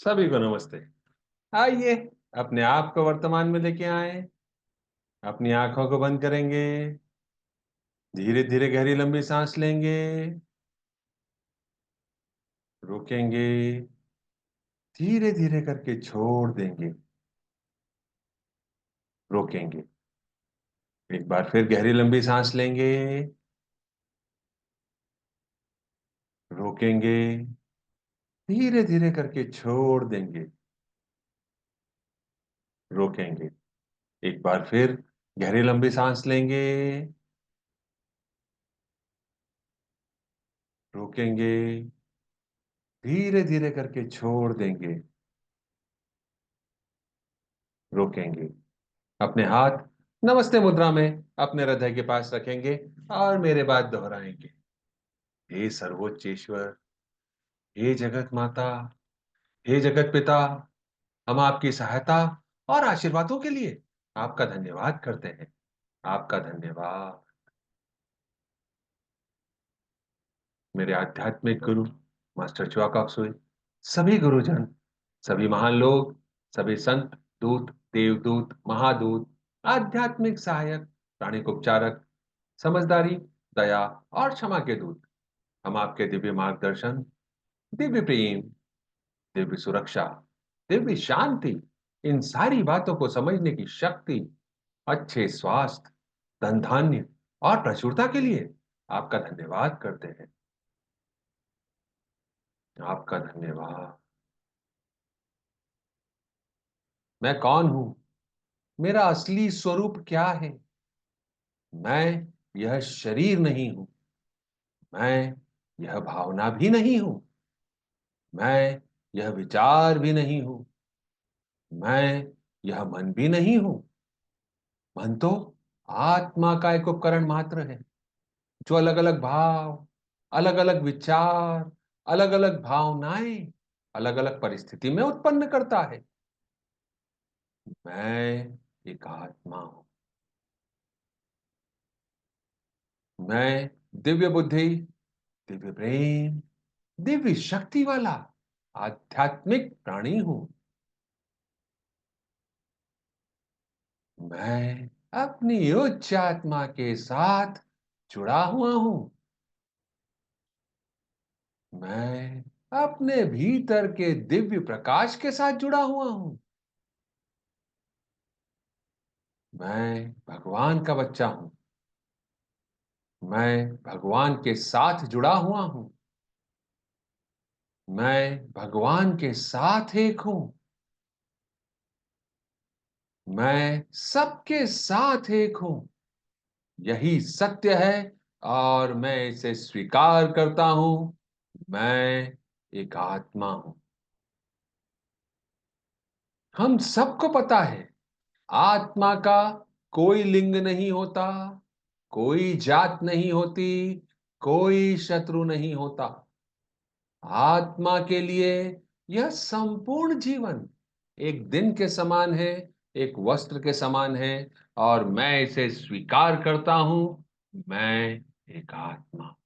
सभी को नमस्ते। आइए, अपने आप को वर्तमान में लेके आए। अपनी आंखों को बंद करेंगे। धीरे धीरे गहरी लंबी सांस लेंगे। रोकेंगे। धीरे धीरे करके छोड़ देंगे। रोकेंगे। एक बार फिर गहरी लंबी सांस लेंगे। रोकेंगे। धीरे धीरे करके छोड़ देंगे। रोकेंगे। एक बार फिर गहरी लंबी सांस लेंगे। रोकेंगे। धीरे धीरे करके छोड़ देंगे। रोकेंगे। अपने हाथ नमस्ते मुद्रा में अपने हृदय के पास रखेंगे और मेरे बाद दोहराएंगे। हे सर्वोच्च ईश्वर, हे जगत माता, हे जगत पिता, हम आपकी सहायता और आशीर्वादों के लिए आपका धन्यवाद करते हैं। आपका धन्यवाद। मेरे आध्यात्मिक गुरु मास्टर च्वाकाक्सुई, सभी गुरुजन, सभी महान लोग, सभी संत, दूत, देवदूत, महादूत, आध्यात्मिक सहायक, प्राणिक उपचारक, समझदारी, दया और क्षमा के दूत, हम आपके दिव्य मार्गदर्शन, दिव्य प्रेम, दिव्य सुरक्षा, दिव्य शांति, इन सारी बातों को समझने की शक्ति, अच्छे स्वास्थ्य, धन धान्य और प्रचुरता के लिए आपका धन्यवाद करते हैं। आपका धन्यवाद। मैं कौन हूं? मेरा असली स्वरूप क्या है? मैं यह शरीर नहीं हूं। मैं यह भावना भी नहीं हूं। मैं यह विचार भी नहीं हूं। मैं यह मन भी नहीं हूं। मन तो आत्मा का एक उपकरण मात्र है, जो अलग अलग भाव, अलग अलग विचार, अलग अलग भावनाएं, अलग अलग परिस्थिति में उत्पन्न करता है। मैं एक आत्मा हूं। मैं दिव्य बुद्धि, दिव्य प्रेम, दिव्य शक्ति वाला आध्यात्मिक प्राणी हूं। मैं अपनी उच्च आत्मा के साथ जुड़ा हुआ हूं। मैं अपने भीतर के दिव्य प्रकाश के साथ जुड़ा हुआ हूं। मैं भगवान का बच्चा हूं। मैं भगवान के साथ जुड़ा हुआ हूं। मैं भगवान के साथ एक हूं। मैं सबके साथ एक हूं। यही सत्य है और मैं इसे स्वीकार करता हूं। मैं एक आत्मा हूं। हम सबको पता है, आत्मा का कोई लिंग नहीं होता, कोई जात नहीं होती, कोई शत्रु नहीं होता। आत्मा के लिए यह संपूर्ण जीवन एक दिन के समान है, एक वस्त्र के समान है और मैं इसे स्वीकार करता हूं। मैं एक आत्मा।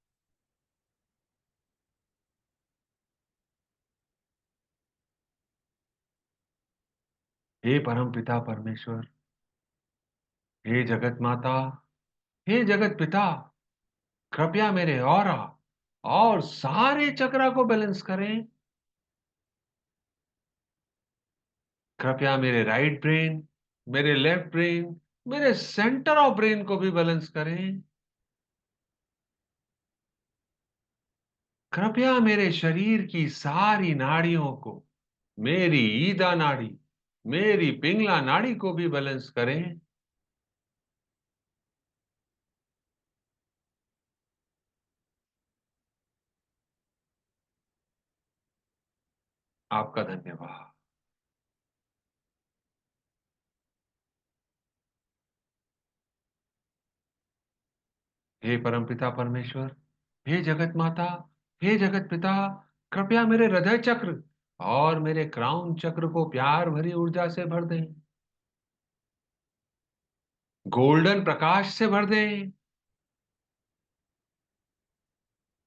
हे परम पिता परमेश्वर, हे जगत माता, हे जगत पिता, कृपया मेरे ऑरा और सारे चक्रा को बैलेंस करें। कृपया मेरे राइट ब्रेन, मेरे लेफ्ट ब्रेन, मेरे सेंटर ऑफ ब्रेन को भी बैलेंस करें। कृपया मेरे शरीर की सारी नाड़ियों को, मेरी ईदा नाड़ी, मेरी पिंगला नाड़ी को भी बैलेंस करें। आपका धन्यवाद। हे परमपिता परमेश्वर, हे जगत माता, हे जगत पिता, कृपया मेरे हृदय चक्र और मेरे क्राउन चक्र को प्यार भरी ऊर्जा से भर दें। गोल्डन प्रकाश से भर दें।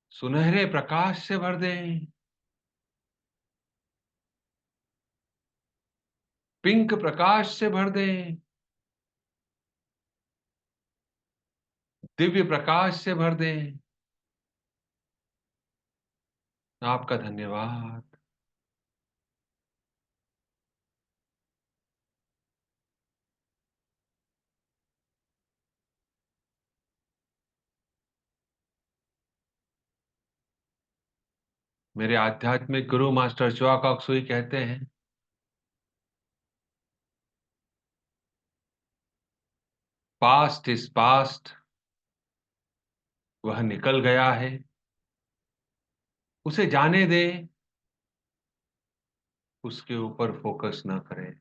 सुनहरे प्रकाश से भर दें। पिंक प्रकाश से भर दें, दिव्य प्रकाश से भर दें। आपका धन्यवाद। मेरे आध्यात्मिक गुरु मास्टर च्वा कॉक सुई कहते हैं, पास्ट इज पास्ट, वह निकल गया है, उसे जाने दें, उसके ऊपर फोकस ना करें।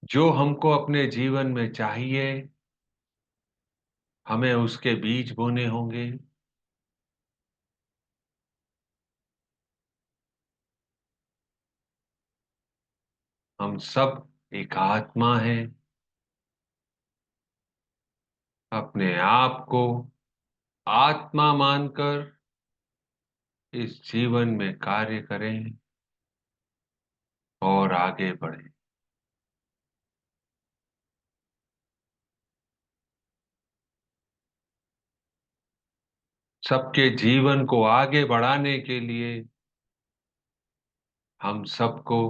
जो हमको अपने जीवन में चाहिए, हमें उसके बीज बोने होंगे। हम सब एक आत्मा हैं। अपने आप को आत्मा मानकर इस जीवन में कार्य करें और आगे बढ़ें। सबके जीवन को आगे बढ़ाने के लिए हम सबको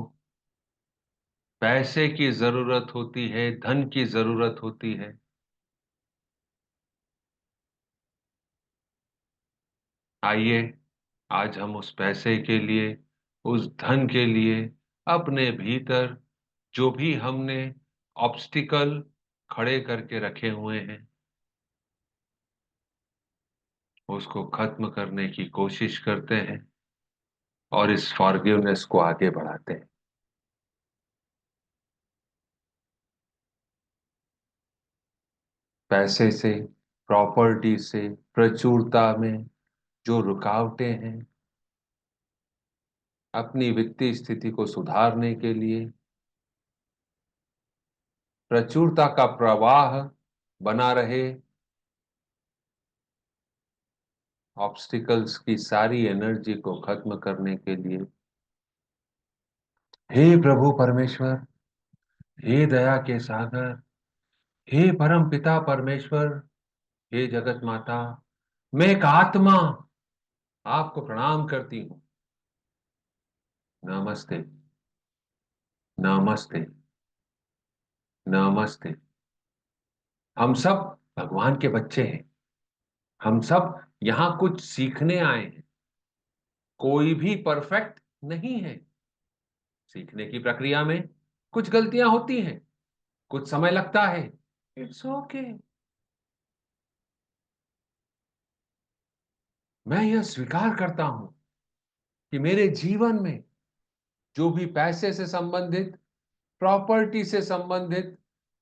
पैसे की जरूरत होती है, धन की जरूरत होती है। आइए आज हम उस पैसे के लिए, उस धन के लिए अपने भीतर जो भी हमने ऑब्स्टिकल खड़े करके रखे हुए हैं, उसको खत्म करने की कोशिश करते हैं और इस फॉरगिवनेस को आगे बढ़ाते हैं। पैसे से, प्रॉपर्टी से, प्रचुरता में जो रुकावटें हैं, अपनी वित्तीय स्थिति को सुधारने के लिए, प्रचुरता का प्रवाह बना रहे, ऑब्स्टिकल्स की सारी एनर्जी को खत्म करने के लिए, हे प्रभु परमेश्वर, हे दया के सागर, हे परम पिता परमेश्वर, हे जगत माता, मैं एक आत्मा आपको प्रणाम करती हूँ। नमस्ते, नमस्ते, नमस्ते। हम सब भगवान के बच्चे हैं। हम सब यहां कुछ सीखने आए हैं। कोई भी परफेक्ट नहीं है। सीखने की प्रक्रिया में कुछ गलतियां होती हैं, कुछ समय लगता है। It's okay. मैं यह स्वीकार करता हूं कि मेरे जीवन में जो भी पैसे से संबंधित, प्रॉपर्टी से संबंधित,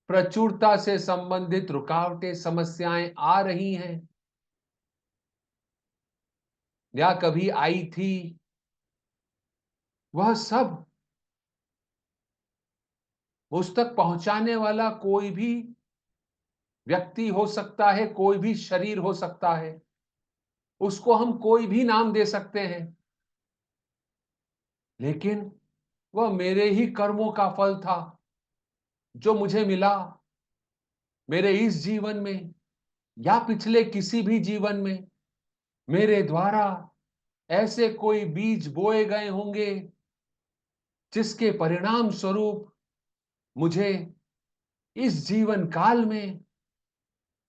प्रचुरता से संबंधित रुकावटें, समस्याएं आ रही हैं या कभी आई थी, वह सब मुझ तक पहुंचाने वाला कोई भी व्यक्ति हो सकता है, कोई भी शरीर हो सकता है, उसको हम कोई भी नाम दे सकते हैं, लेकिन वह मेरे ही कर्मों का फल था जो मुझे मिला मेरे इस जीवन में या पिछले किसी भी जीवन में। मेरे द्वारा ऐसे कोई बीज बोए गए होंगे जिसके परिणाम स्वरूप मुझे इस जीवन काल में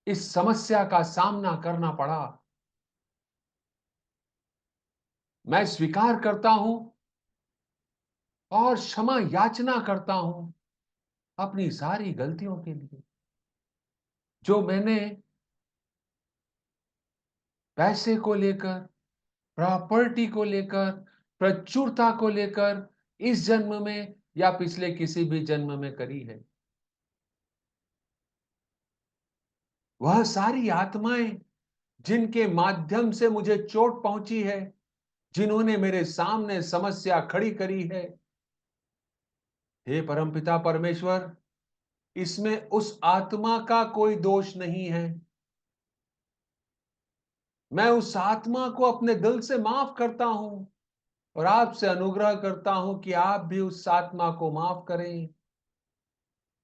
इस समस्या का सामना करना पड़ा। मैं स्वीकार करता हूं और क्षमा याचना करता हूं अपनी सारी गलतियों के लिए, जो मैंने पैसे को लेकर, प्रॉपर्टी को लेकर, प्रचुरता को लेकर इस जन्म में या पिछले किसी भी जन्म में करी है। वह सारी आत्माएं जिनके माध्यम से मुझे चोट पहुंची है, जिन्होंने मेरे सामने समस्या खड़ी करी है, हे परमपिता परमेश्वर, इसमें उस आत्मा का कोई दोष नहीं है। मैं उस आत्मा को अपने दिल से माफ करता हूं और आपसे अनुग्रह करता हूं कि आप भी उस आत्मा को माफ करें।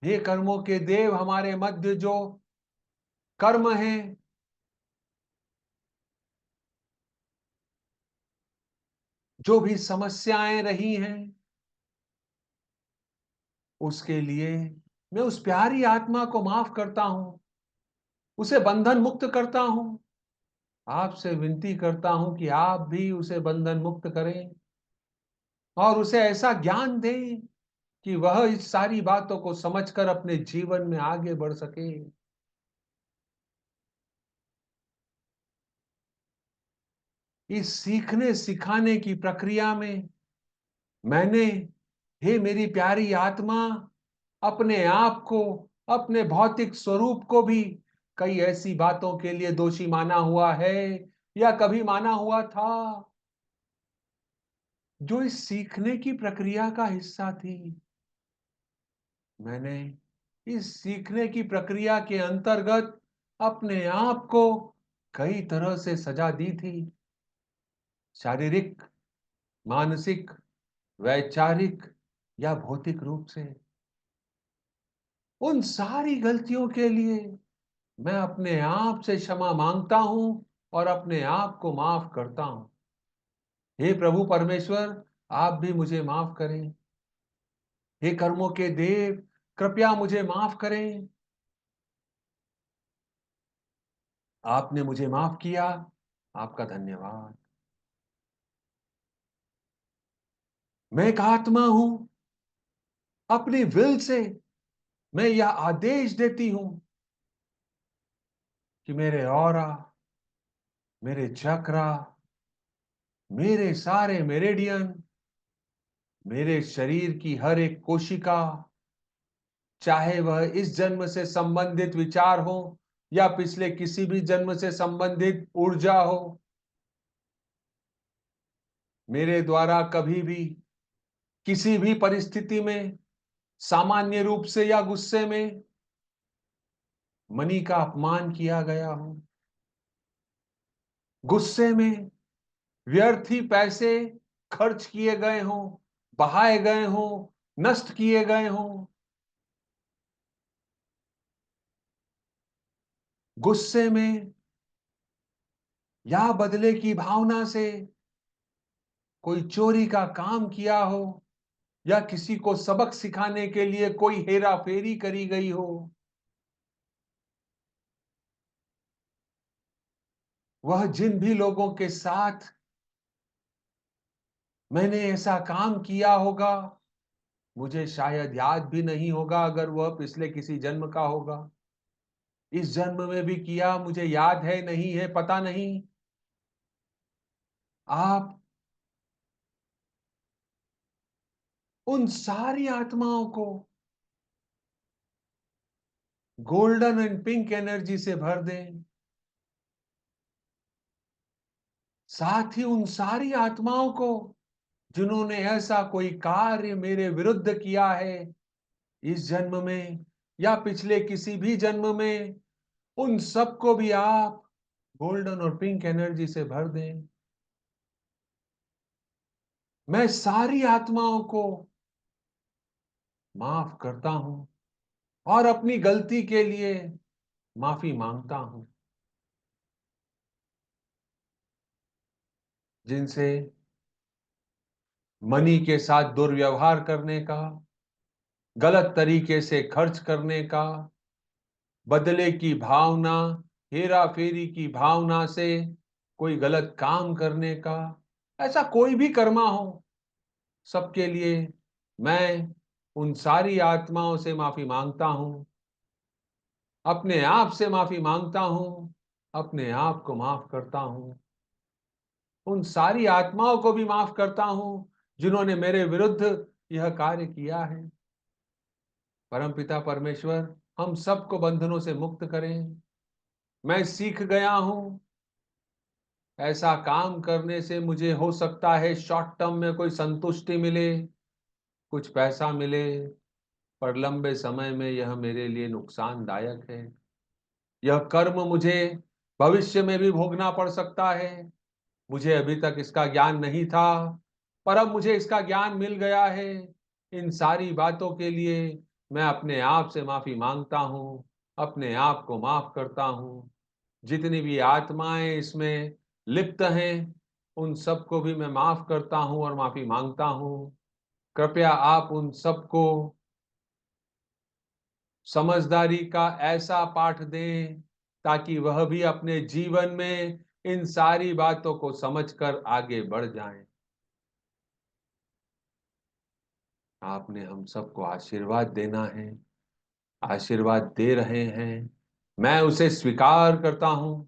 हे कर्मों के देव, हमारे मध्य जो कर्म है, जो भी समस्याएं रही हैं, उसके लिए मैं उस प्यारी आत्मा को माफ करता हूं, उसे बंधन मुक्त करता हूं। आपसे विनती करता हूं कि आप भी उसे बंधन मुक्त करें और उसे ऐसा ज्ञान दें कि वह इस सारी बातों को समझकर अपने जीवन में आगे बढ़ सके। इस सीखने सिखाने की प्रक्रिया में मैंने, हे मेरी प्यारी आत्मा, अपने आप को, अपने भौतिक स्वरूप को भी कई ऐसी बातों के लिए दोषी माना हुआ है या कभी माना हुआ था जो इस सीखने की प्रक्रिया का हिस्सा थी। मैंने इस सीखने की प्रक्रिया के अंतर्गत अपने आप को कई तरह से सजा दी थी। शारीरिक, मानसिक, वैचारिक या भौतिक रूप से। उन सारी गलतियों के लिए मैं अपने आप से क्षमा मांगता हूं और अपने आप को माफ करता हूं। हे प्रभु परमेश्वर, आप भी मुझे माफ करें। हे कर्मों के देव, कृपया मुझे माफ करें। आपने मुझे माफ किया, आपका धन्यवाद। मैं एक आत्मा हूं। अपनी विल से मैं यह आदेश देती हूं कि मेरे ऑरा, मेरे चक्रा, मेरे सारे मेरिडियन, मेरे शरीर की हर एक कोशिका, चाहे वह इस जन्म से संबंधित विचार हो या पिछले किसी भी जन्म से संबंधित ऊर्जा हो, मेरे द्वारा कभी भी किसी भी परिस्थिति में, सामान्य रूप से या गुस्से में, मनी का अपमान किया गया हो, गुस्से में व्यर्थ ही पैसे खर्च किए गए हों, बहाए गए हों, नष्ट किए गए हों, गुस्से में या बदले की भावना से कोई चोरी का काम किया हो या किसी को सबक सिखाने के लिए कोई हेरा फेरी करी गई हो, वह जिन भी लोगों के साथ मैंने ऐसा काम किया होगा, मुझे शायद याद भी नहीं होगा अगर वह पिछले किसी जन्म का होगा। इस जन्म में भी किया, मुझे याद है नहीं है पता नहीं। आप उन सारी आत्माओं को गोल्डन एंड पिंक एनर्जी से भर दें। साथ ही उन सारी आत्माओं को जिन्होंने ऐसा कोई कार्य मेरे विरुद्ध किया है इस जन्म में या पिछले किसी भी जन्म में, उन सबको भी आप गोल्डन और पिंक एनर्जी से भर दें। मैं सारी आत्माओं को माफ करता हूं और अपनी गलती के लिए माफी मांगता हूं, जिनसे मनी के साथ दुर्व्यवहार करने का, गलत तरीके से खर्च करने का, बदले की भावना, हेरा फेरी की भावना से कोई गलत काम करने का, ऐसा कोई भी कर्मा हो, सबके लिए मैं उन सारी आत्माओं से माफी मांगता हूं, अपने आप से माफी मांगता हूं, अपने आप को माफ करता हूं, उन सारी आत्माओं को भी माफ करता हूं जिन्होंने मेरे विरुद्ध यह कार्य किया है। परमपिता परमेश्वर, हम सबको बंधनों से मुक्त करें। मैं सीख गया हूं, ऐसा काम करने से मुझे हो सकता है शॉर्ट टर्म में कोई संतुष्टि मिले, कुछ पैसा मिले, पर लंबे समय में यह मेरे लिए नुकसानदायक है। यह कर्म मुझे भविष्य में भी भोगना पड़ सकता है। मुझे अभी तक इसका ज्ञान नहीं था, पर अब मुझे इसका ज्ञान मिल गया है। इन सारी बातों के लिए मैं अपने आप से माफी मांगता हूँ, अपने आप को माफ करता हूँ। जितनी भी आत्माएं इसमें लिप्त हैं, उन सबको भी मैं माफ करता हूँ और माफी मांगता हूँ। कृपया आप उन सबको समझदारी का ऐसा पाठ दें ताकि वह भी अपने जीवन में इन सारी बातों को समझकर आगे बढ़ जाएं। आपने हम सबको आशीर्वाद देना है, आशीर्वाद दे रहे हैं। मैं उसे स्वीकार करता हूं।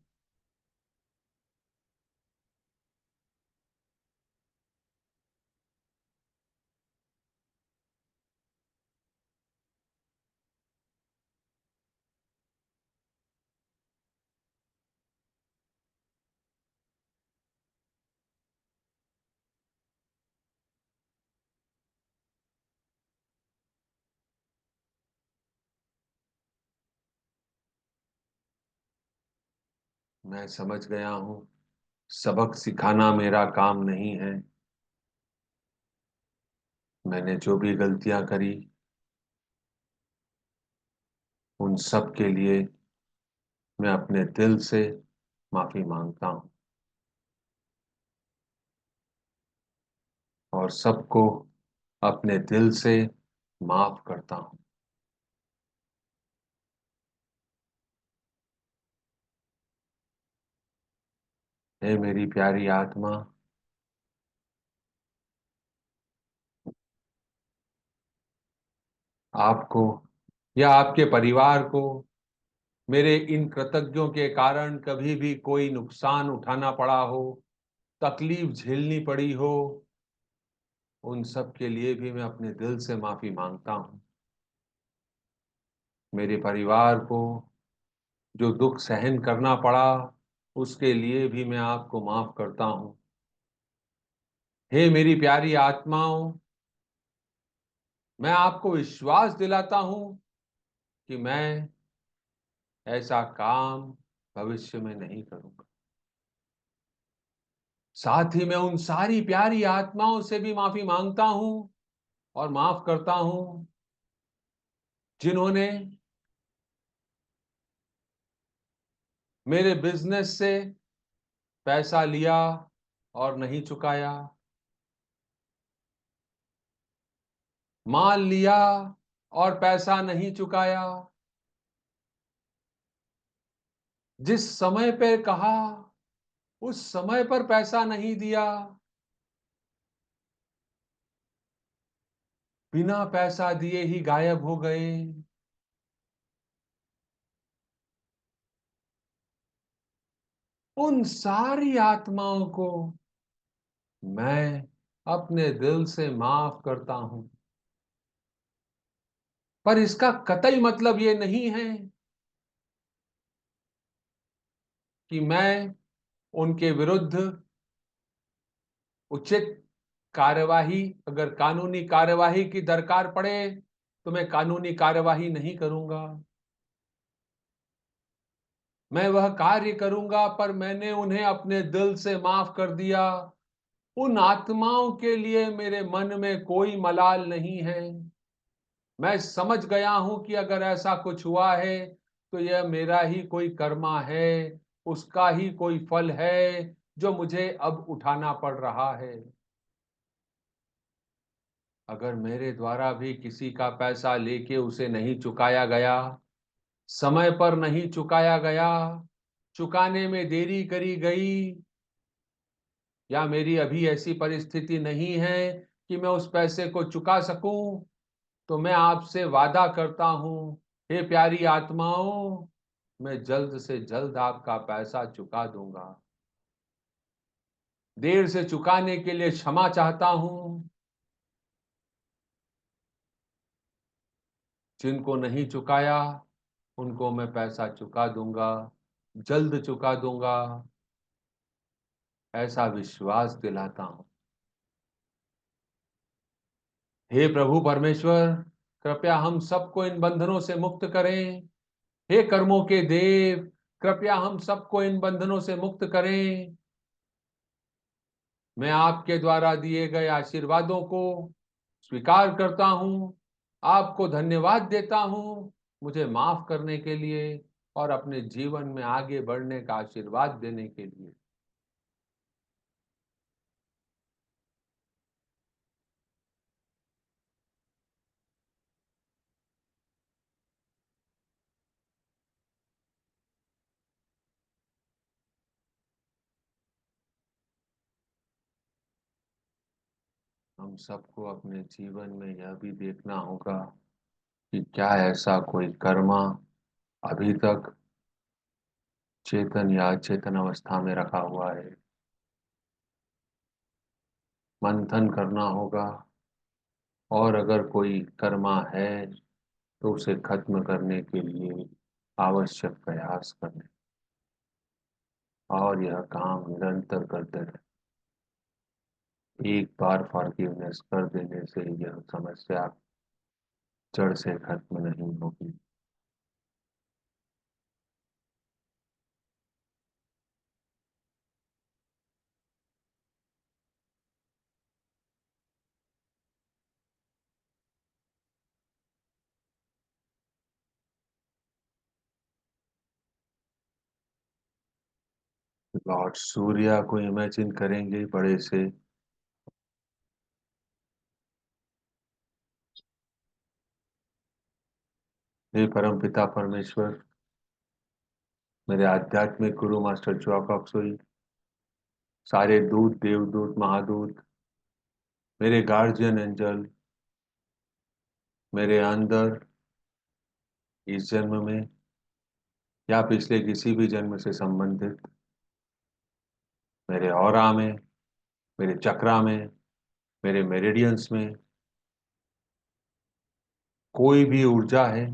मैं समझ गया हूं, सबक सिखाना मेरा काम नहीं है। मैंने जो भी गलतियां करी, उन सब के लिए मैं अपने दिल से माफी मांगता हूं और सबको अपने दिल से माफ करता हूं। हे मेरी प्यारी आत्मा, आपको या आपके परिवार को मेरे इन कृतज्ञों के कारण कभी भी कोई नुकसान उठाना पड़ा हो, तकलीफ झेलनी पड़ी हो, उन सब के लिए भी मैं अपने दिल से माफी मांगता हूं। मेरे परिवार को जो दुख सहन करना पड़ा, उसके लिए भी मैं आपको माफ करता हूं। हे मेरी प्यारी आत्माओं, मैं आपको विश्वास दिलाता हूं कि मैं ऐसा काम भविष्य में नहीं करूंगा। साथ ही मैं उन सारी प्यारी आत्माओं से भी माफी मांगता हूं और माफ करता हूं जिन्होंने मेरे बिजनेस से पैसा लिया और नहीं चुकाया, माल लिया और पैसा नहीं चुकाया, जिस समय पे कहा उस समय पर पैसा नहीं दिया, बिना पैसा दिए ही गायब हो गए। उन सारी आत्माओं को मैं अपने दिल से माफ करता हूं। पर इसका कतई मतलब ये नहीं है कि मैं उनके विरुद्ध उचित कार्यवाही, अगर कानूनी कार्यवाही की दरकार पड़े तो मैं कानूनी कार्यवाही नहीं करूंगा। मैं वह कार्य करूंगा, पर मैंने उन्हें अपने दिल से माफ कर दिया। उन आत्माओं के लिए मेरे मन में कोई मलाल नहीं है। मैं समझ गया हूं कि अगर ऐसा कुछ हुआ है तो यह मेरा ही कोई कर्मा है, उसका ही कोई फल है जो मुझे अब उठाना पड़ रहा है। अगर मेरे द्वारा भी किसी का पैसा लेके उसे नहीं चुकाया गया, समय पर नहीं चुकाया गया, चुकाने में देरी करी गई, या मेरी अभी ऐसी परिस्थिति नहीं है कि मैं उस पैसे को चुका सकूं, तो मैं आपसे वादा करता हूं, हे प्यारी आत्माओं, मैं जल्द से जल्द आपका पैसा चुका दूंगा। देर से चुकाने के लिए क्षमा चाहता हूं। जिनको नहीं चुकाया उनको मैं पैसा चुका दूंगा, जल्द चुका दूंगा, ऐसा विश्वास दिलाता हूं। हे प्रभु परमेश्वर, कृपया हम सबको इन बंधनों से मुक्त करें। हे कर्मों के देव, कृपया हम सबको इन बंधनों से मुक्त करें। मैं आपके द्वारा दिए गए आशीर्वादों को स्वीकार करता हूँ, आपको धन्यवाद देता हूँ, मुझे माफ करने के लिए और अपने जीवन में आगे बढ़ने का आशीर्वाद देने के लिए। हम सबको अपने जीवन में यह भी देखना होगा कि क्या ऐसा कोई कर्मा अभी तक चेतन या अचेतन अवस्था में रखा हुआ है। मंथन करना होगा, और अगर कोई कर्मा है तो उसे खत्म करने के लिए आवश्यक प्रयास करने, और यह काम निरंतर करते रहे। एक बार फॉरगिवनेस कर देने से यह समस्या जड़ से खत्म नहीं होगी। लॉर्ड सूर्य को इमेजिन करेंगे बड़े से। हे परम पिता परमेश्वर, मेरे आध्यात्मिक गुरु मास्टर च्वाकॉक्सुई, सारे दूत, देवदूत, महादूत, मेरे गार्जियन एंजल, मेरे अंदर इस जन्म में या पिछले किसी भी जन्म से संबंधित मेरे ऑरा में, मेरे चक्रा में, मेरे मेरिडियंस में कोई भी ऊर्जा है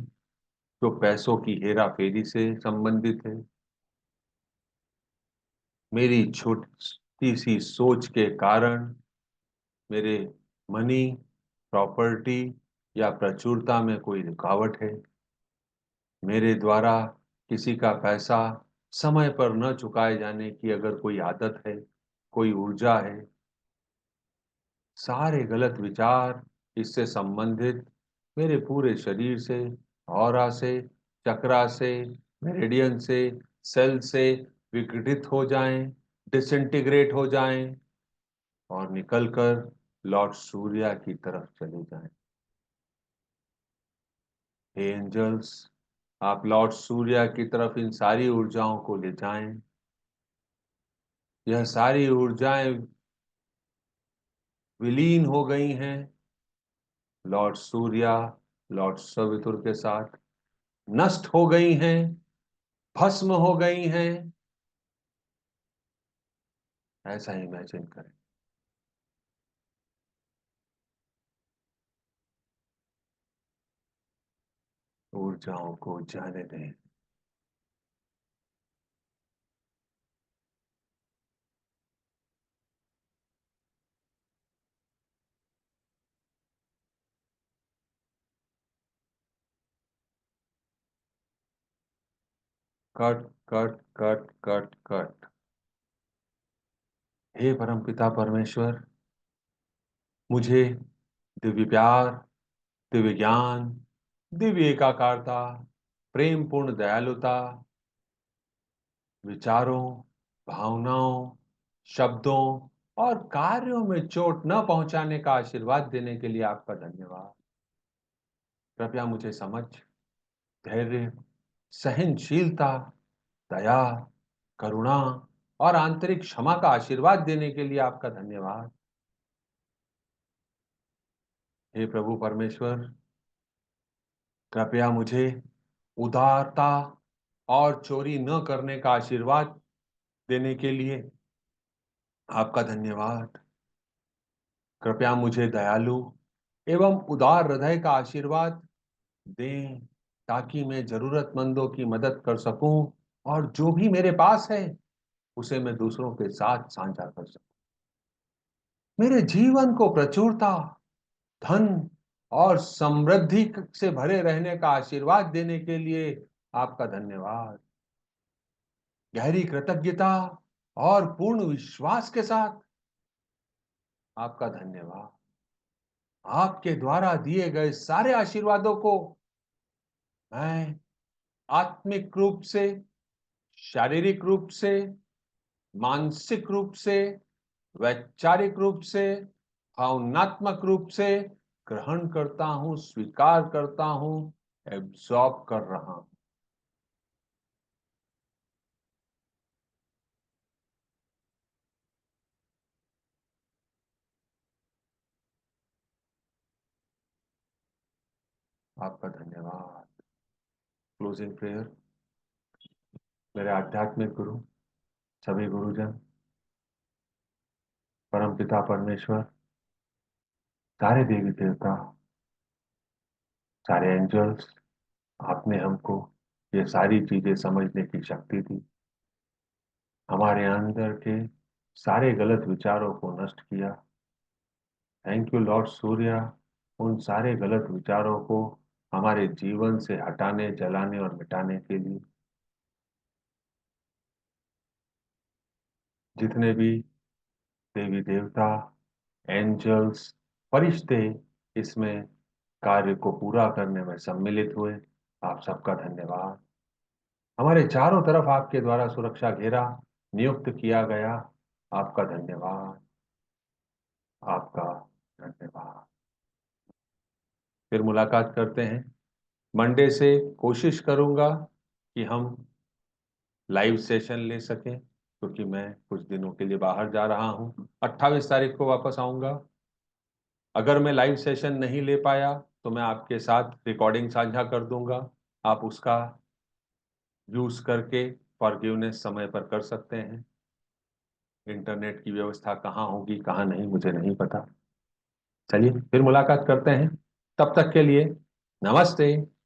जो पैसों की हेरा फेरी से संबंधित है, मेरी छोटी सी सोच के कारण मेरे मनी, प्रॉपर्टी या प्रचुरता में कोई रुकावट है, मेरे द्वारा किसी का पैसा समय पर न चुकाए जाने की अगर कोई आदत है, कोई ऊर्जा है, सारे गलत विचार इससे संबंधित मेरे पूरे शरीर से, ऑरा से, चक्रा से, मेरिडियन से, सेल से विघटित हो जाएं, डिसइंटीग्रेट हो जाएं और निकलकर लॉर्ड सूर्य की तरफ चले जाएं। हे एंजल्स, आप लॉर्ड सूर्य की तरफ इन सारी ऊर्जाओं को ले जाएं। यह सारी ऊर्जाएं विलीन हो गई हैं लॉर्ड सूर्य, लॉर्ड सवितुर के साथ, नष्ट हो गई हैं, भस्म हो गई हैं। ऐसा इमेजिन करें। ऊर्जाओं को जाने दें। Cut cut cut cut cut. हे परमपिता परमेश्वर, मुझे दिव्य प्यार, दिव्य ज्ञान, दिव्य एकाकारता, प्रेम पूर्ण दयालुता, विचारों, भावनाओं, शब्दों और कार्यों में चोट न पहुंचाने का आशीर्वाद देने के लिए आपका धन्यवाद। कृपया मुझे समझ, धैर्य, सहनशीलता, दया, करुणा और आंतरिक क्षमा का आशीर्वाद देने के लिए आपका धन्यवाद। हे प्रभु परमेश्वर, कृपया मुझे उदारता और चोरी न करने का आशीर्वाद देने के लिए आपका धन्यवाद। कृपया मुझे दयालु एवं उदार हृदय का आशीर्वाद दें, ताकि मैं जरूरतमंदों की मदद कर सकूं और जो भी मेरे पास है उसे मैं दूसरों के साथ साझा कर सकूं। मेरे जीवन को प्रचुरता, धन और समृद्धि से भरे रहने का आशीर्वाद देने के लिए आपका धन्यवाद। गहरी कृतज्ञता और पूर्ण विश्वास के साथ आपका धन्यवाद। आपके द्वारा दिए गए सारे आशीर्वादों को मैं आत्मिक रूप से, शारीरिक रूप से, मानसिक रूप से, वैचारिक रूप से, भावनात्मक रूप से ग्रहण करता हूं, स्वीकार करता हूं, एब्जॉर्ब कर रहा हूं। आपका धन्यवाद। Closing prayer. मेरे आध्यात्मिक गुरु, सभी गुरुजन, परम पिता परमेश्वर, सारे देवी देवता, सारे एंजल्स, आपने हमको ये सारी चीजें समझने की शक्ति दी। हमारे अंदर के सारे गलत विचारों को नष्ट किया। थैंक यू लॉर्ड सूर्य, उन सारे गलत विचारों को हमारे जीवन से हटाने, जलाने और मिटाने के लिए। जितने भी देवी देवता, एंजल्स, फरिश्ते इसमें कार्य को पूरा करने में सम्मिलित हुए, आप सबका धन्यवाद। हमारे चारों तरफ आपके द्वारा सुरक्षा घेरा नियुक्त किया गया, आपका धन्यवाद। आपका धन्यवाद। फिर मुलाकात करते हैं। मंडे से कोशिश करूंगा कि हम लाइव सेशन ले सकें, क्योंकि मैं कुछ दिनों के लिए बाहर जा रहा हूं। 28 तारीख को वापस आऊंगा। अगर मैं लाइव सेशन नहीं ले पाया तो मैं आपके साथ रिकॉर्डिंग साझा कर दूंगा। आप उसका यूज करके फॉरगिवनेस समय पर कर सकते हैं। इंटरनेट की व्यवस्था कहाँ होगी, कहाँ नहीं, मुझे नहीं पता। चलिए फिर मुलाकात करते हैं। तब तक के लिए नमस्ते।